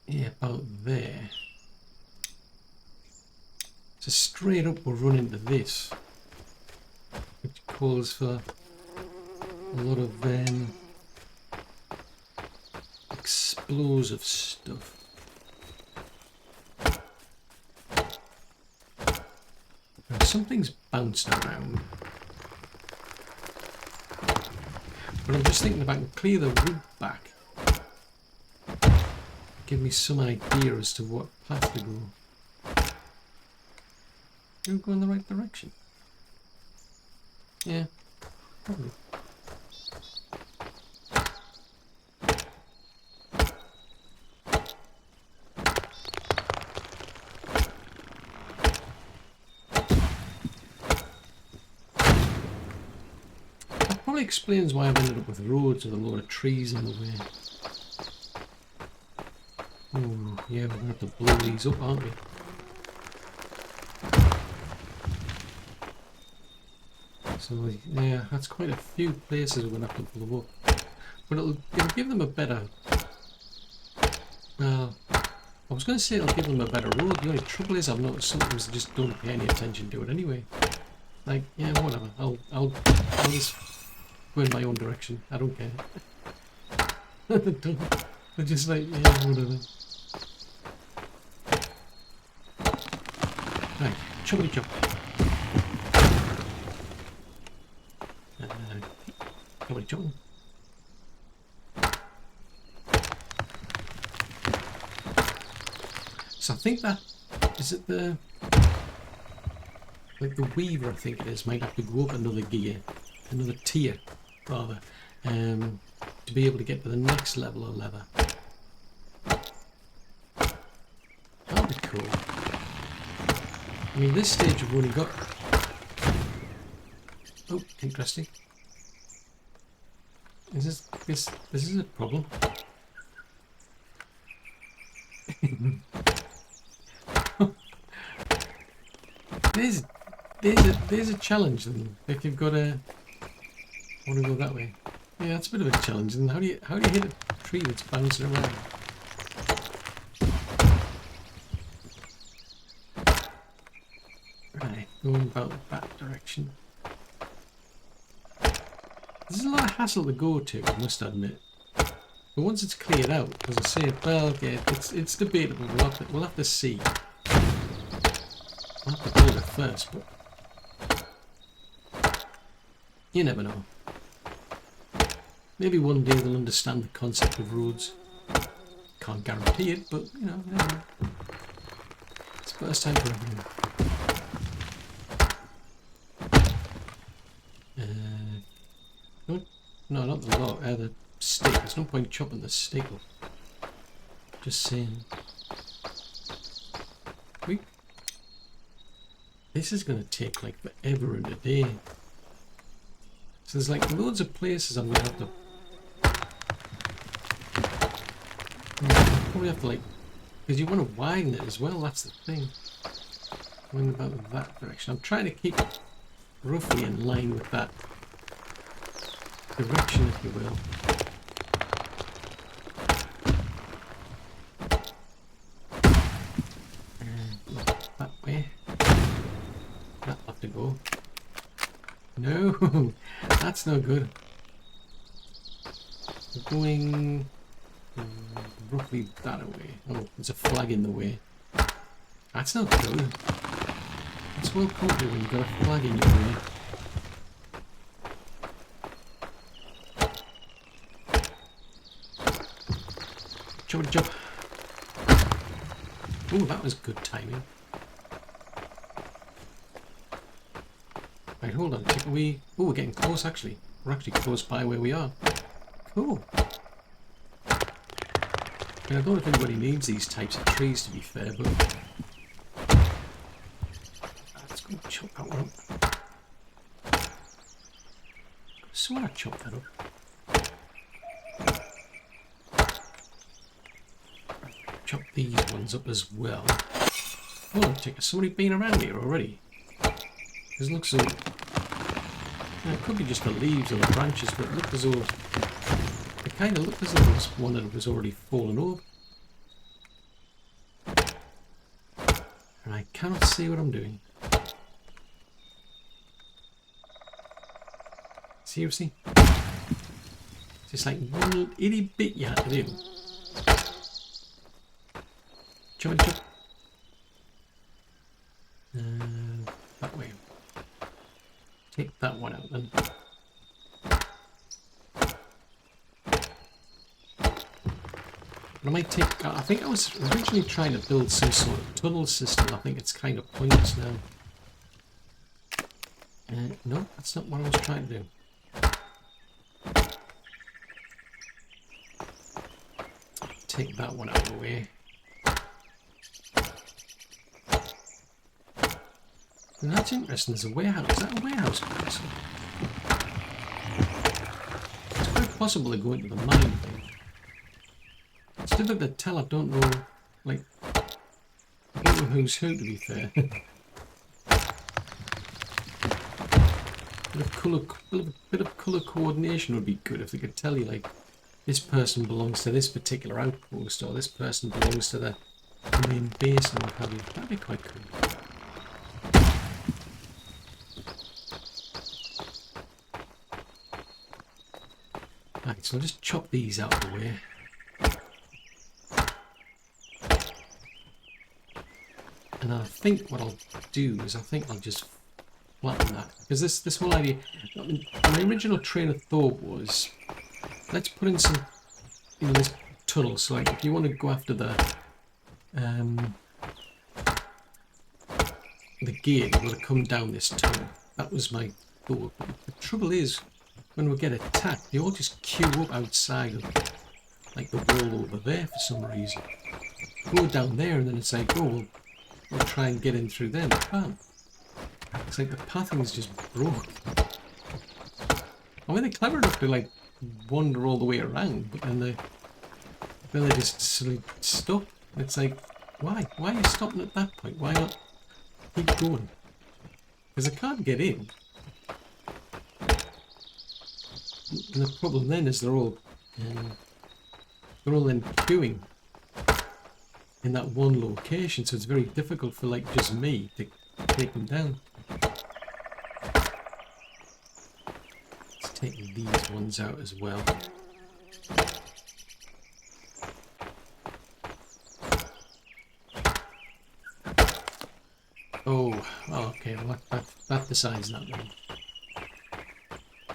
Yeah, about there. So straight up we'll run into this. Which calls for a lot of explosive stuff. Now, something's bouncing around. But I'm just thinking if I can clear the wood back. Give me some idea as to what path to go. Do we go in the right direction? Yeah, probably. That probably explains why I've ended up with roads with a load of trees in the way. Oh, yeah, we're going to have to blow these up, aren't we? So, yeah, that's quite a few places we're going to have to blow up. But it'll give them a better... Well, I was going to say it'll give them a better road. The only trouble is I've noticed sometimes they just don't pay any attention to it anyway. Like, yeah, whatever. I'll just go in my own direction. I don't care. They're just like, yeah, whatever. Right, chummity chop. Chummity chop. So I think that is it the like the weaver I think it is might have to go up another gear, another tier rather, to be able to get to the next level of leather. That'd be cool. I mean, this stage we've only got... Oh, interesting. Is this is a problem? there's a challenge then. If you've got a... I want to go that way. Yeah, that's a bit of a challenge. And how do you hit a tree that's bouncing around? Right, going about that direction. This is a lot of hassle to go to, I must admit. But once it's cleared out, as I say, well, yeah, it's debatable. We'll have to see. I'll have to build it first, but you never know. Maybe one day they'll understand the concept of roads. Can't guarantee it, but you know, never know. It's first time for everyone. No, not the log, the stick. There's no point chopping the stick up. Just saying. This is going to take like forever and a day. So there's like loads of places I'm going to have to... probably have to like... because you want to widen it as well, that's the thing. Going about that direction. I'm trying to keep it roughly in line with that direction, if you will. That way. That'll have to go. No, that's no good. We're going roughly that away. Oh, there's a flag in the way. That's not good. It's well counted when you've got a flag in your way. Chop chop. Oh, that was good timing. Right, hold on. Take away. Oh, we're getting close actually. We're actually close by where we are. Cool. I mean, I don't know if anybody needs these types of trees, to be fair, but let's go chop that one up. So I chop that up. Chop these ones up as well. Hold on, check. Has somebody been around here already? Because it looks so... it could be just the leaves or the branches, but it looked as though... it kind of looked as though there was one that was already fallen over. And I cannot see what I'm doing. Seriously? It's just like one little itty bit you had to do. Chop and chop. That way. Take that one out then. I might take... I think I was originally trying to build some sort of tunnel system. I think it's kind of pointless now. No, that's not what I was trying to do. Take that one out of the way. And that's interesting, there's a warehouse. Is that a warehouse place? It's quite possible to go into the mine thing. It's difficult to tell, I don't know, like, I don't know who's who, to be fair. Bit of colour coordination would be good if they could tell you, like, this person belongs to this particular outpost, or this person belongs to the main base and what have you. That'd be quite cool. Right, so I'll just chop these out of the way. And I think what I'll do is I think I'll just flatten that. Because this whole idea, my original train of thought was, let's put in some, you know, this tunnel. So like if you want to go after the gate, you've got to come down this tunnel. That was my thought. But the trouble is, when we get attacked, they all just queue up outside of like the wall over there for some reason. Go down there and then it's like, oh, we'll try and get in through there. We can't. It's like the pathing's just broke. I mean, they're clever enough to like wander all the way around, but then they just sort of stop. It's like, why? Why are you stopping at that point? Why not keep going? Because I can't get in. And the problem then is they're all then queuing in that one location, so it's very difficult for like just me to take them down. Let's take these ones out as well. Oh, okay, well that decides that then.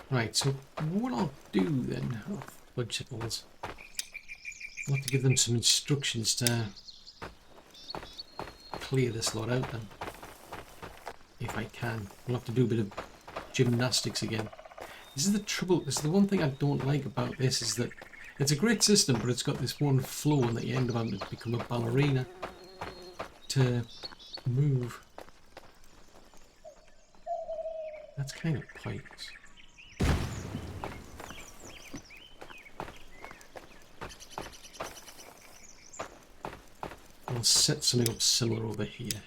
Right, so what I'll do then, vegetables, I'll have to give them some instructions to clear this lot out then, if I can. We'll have to do a bit of gymnastics again. This is the trouble, this is the one thing I don't like about this, is that it's a great system, but it's got this one flaw and that you end up having to become a ballerina to move. That's kind of pointless. I'll set something up similar over here.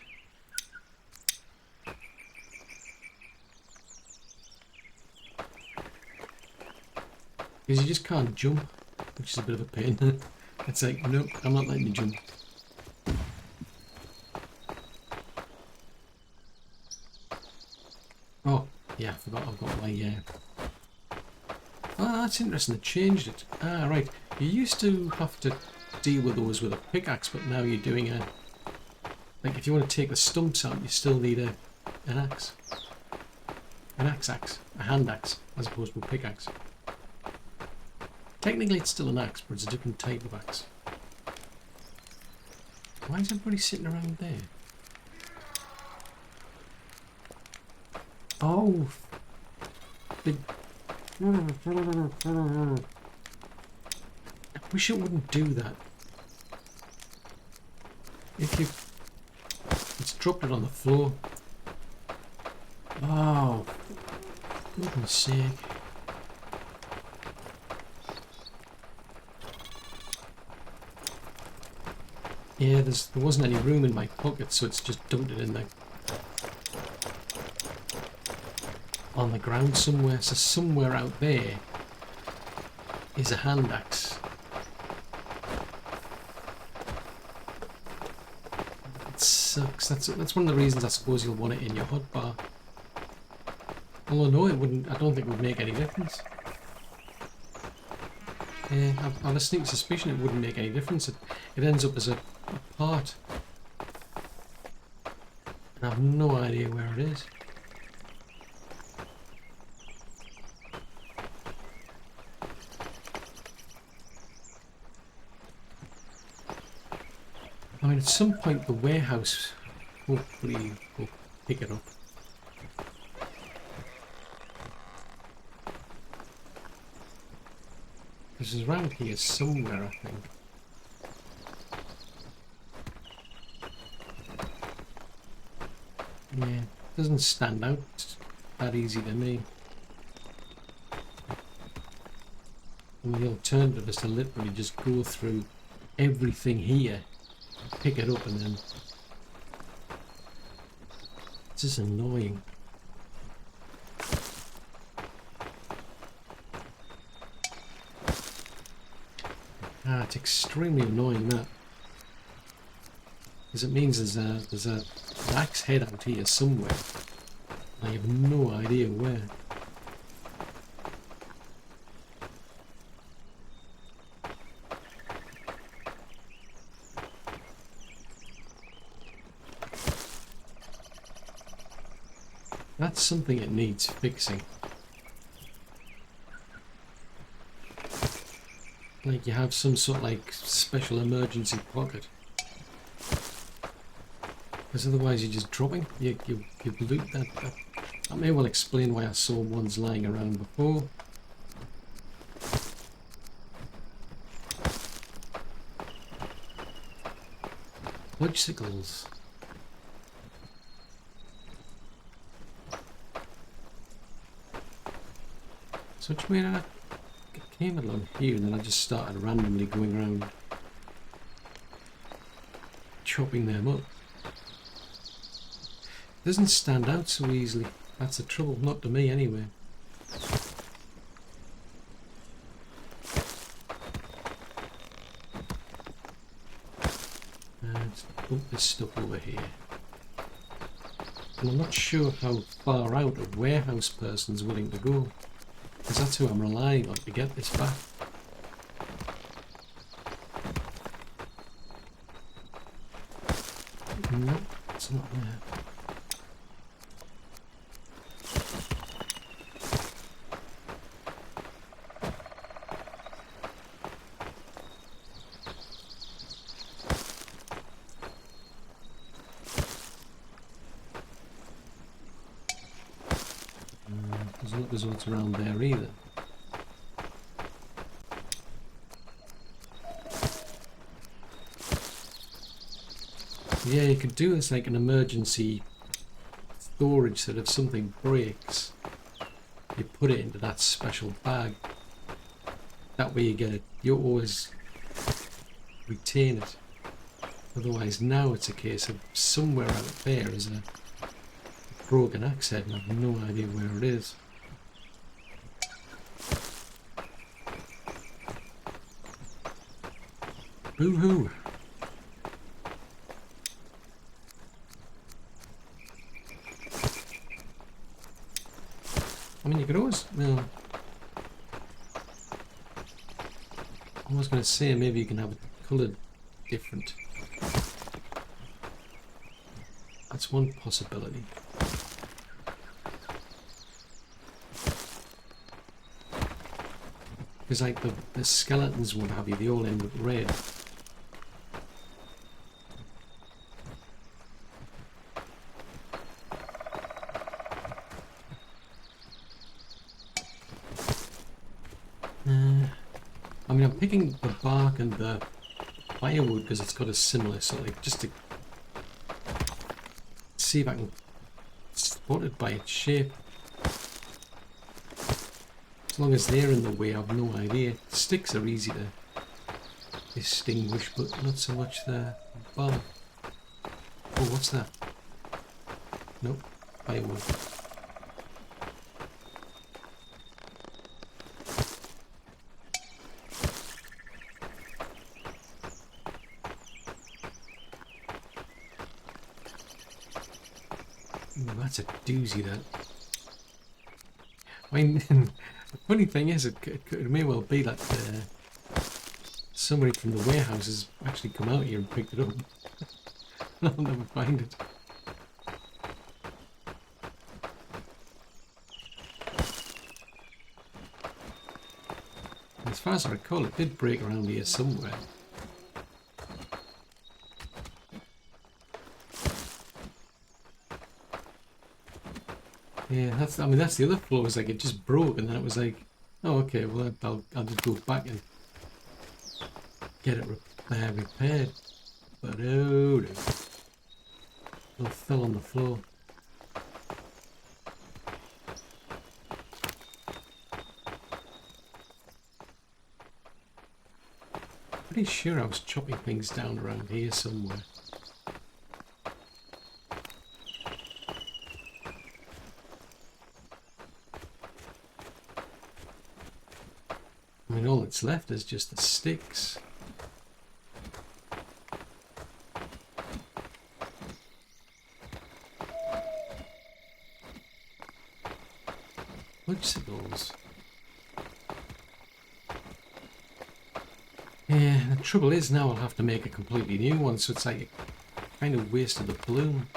Because you just can't jump, which is a bit of a pain. It's like, nope, I'm not letting you jump. Oh, yeah, I forgot I've got my... Ah, that's interesting, they changed it. Ah, right. You used to have to deal with those with a pickaxe, but now you're doing a... Like, if you want to take the stumps out, you still need an axe. An axe, a hand axe, as opposed to a pickaxe. Technically it's still an axe, but it's a different type of axe. Why is everybody sitting around there? Oh! Big... I wish it wouldn't do that. If you... It's dropped it on the floor. Oh! For goodness sake. Yeah, there wasn't any room in my pocket, so it's just dumped it in there. On the ground somewhere, so somewhere out there is a hand axe. It sucks. That's one of the reasons I suppose you'll want it in your hotbar. Although no, it wouldn't. I don't think it would make any difference. Yeah, I have a sneaking suspicion it wouldn't make any difference. It ends up as a part, and I have no idea where it is. I mean, at some point the warehouse hopefully will pick it up. This is around here somewhere, I think. Yeah, it doesn't stand out that easy to me. And the alternative is to literally just go through everything here, pick it up, and then... It's just annoying. Ah, it's extremely annoying, that. Because it means there's a axe head out here somewhere. I have no idea where. That's something it needs fixing. Like you have some sort of like special emergency pocket. Because otherwise you're just dropping. You loot that. That may well explain why I saw ones lying around before. Bicycles. So which way did I came along here and then I just started randomly going around chopping them up. Doesn't stand out so easily. That's the trouble, not to me anyway. Let's put this stuff over here. And I'm not sure how far out a warehouse person's willing to go, because that's who I'm relying on to get this back. No, it's not there. results around there either. Yeah, you could do this like an emergency storage, so that if something breaks, you put it into that special bag. That way you get it, you always retain it. Otherwise now it's a case of somewhere out there is a broken axe head and I have no idea where it is. Boo-hoo! I mean, you could always, well, I was going to say maybe you can have it coloured different. That's one possibility. Because like the skeletons won't have you, they all end with red. I mean, I'm picking the bark and the firewood because it's got a similar sort of, like, just to see if I can spot it by its shape. As long as they're in the way, I've no idea. Sticks are easy to distinguish, but not so much the bark. Oh, what's that? Nope, firewood. That's a doozy, that. I mean, the funny thing is, it may well be that somebody from the warehouse has actually come out here and picked it up. I'll never find it. As far as I recall, it did break around here somewhere. Yeah, that's, I mean, that's the other flaw, was like it just broke and then it was like, oh, okay, well, I'll just go back and get it repaired. But oh, no. It fell on the floor. Pretty sure I was chopping things down around here somewhere. I mean, all that's left is just the sticks. Fudgesicles. Yeah, the trouble is now I'll have to make a completely new one, so it's like a kind of waste of the bloom.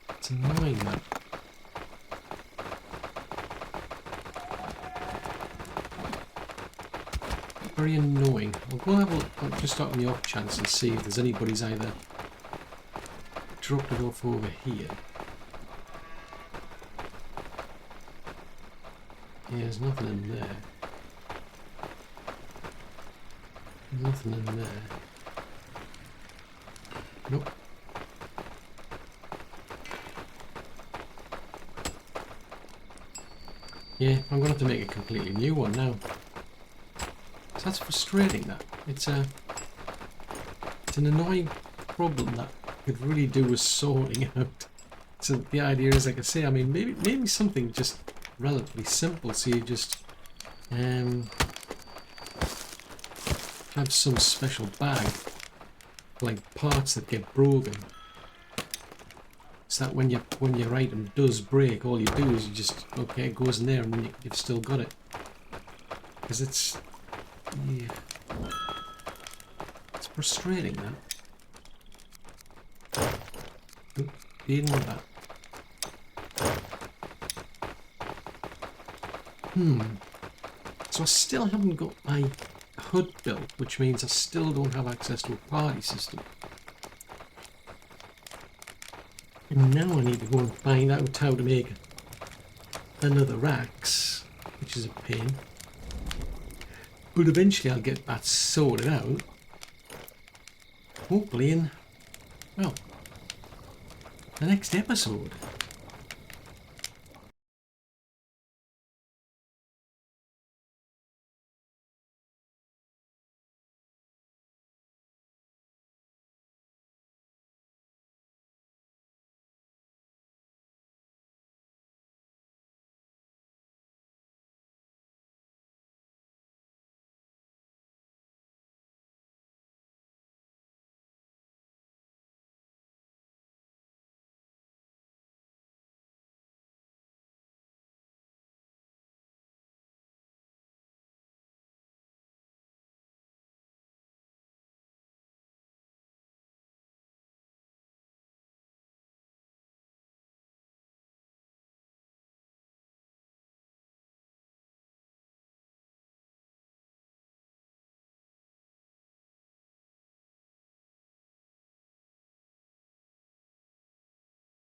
It's annoying, that. Very annoying. We'll go have a look, just out on the off chance, and see if there's anybody's either dropped it off over here. Yeah, there's nothing in there. Nothing in there. Nope. Yeah, I'm going to have to make a completely new one now. So that's frustrating, that. It's an annoying problem that I could really do with sorting out. So the idea is, like I say, I mean, maybe something just relatively simple, so you just have some special bag, like parts that get broken, so that when your item does break, all you do is you just, okay, it goes in there and you've still got it. Because it's, yeah, it's frustrating, that. Oop, didn't want that. So I still haven't got my HUD built, which means I still don't have access to a party system. And now I need to go and find out how to make another racks, which is a pain. But eventually I'll get that sorted out. Hopefully in, well, the next episode.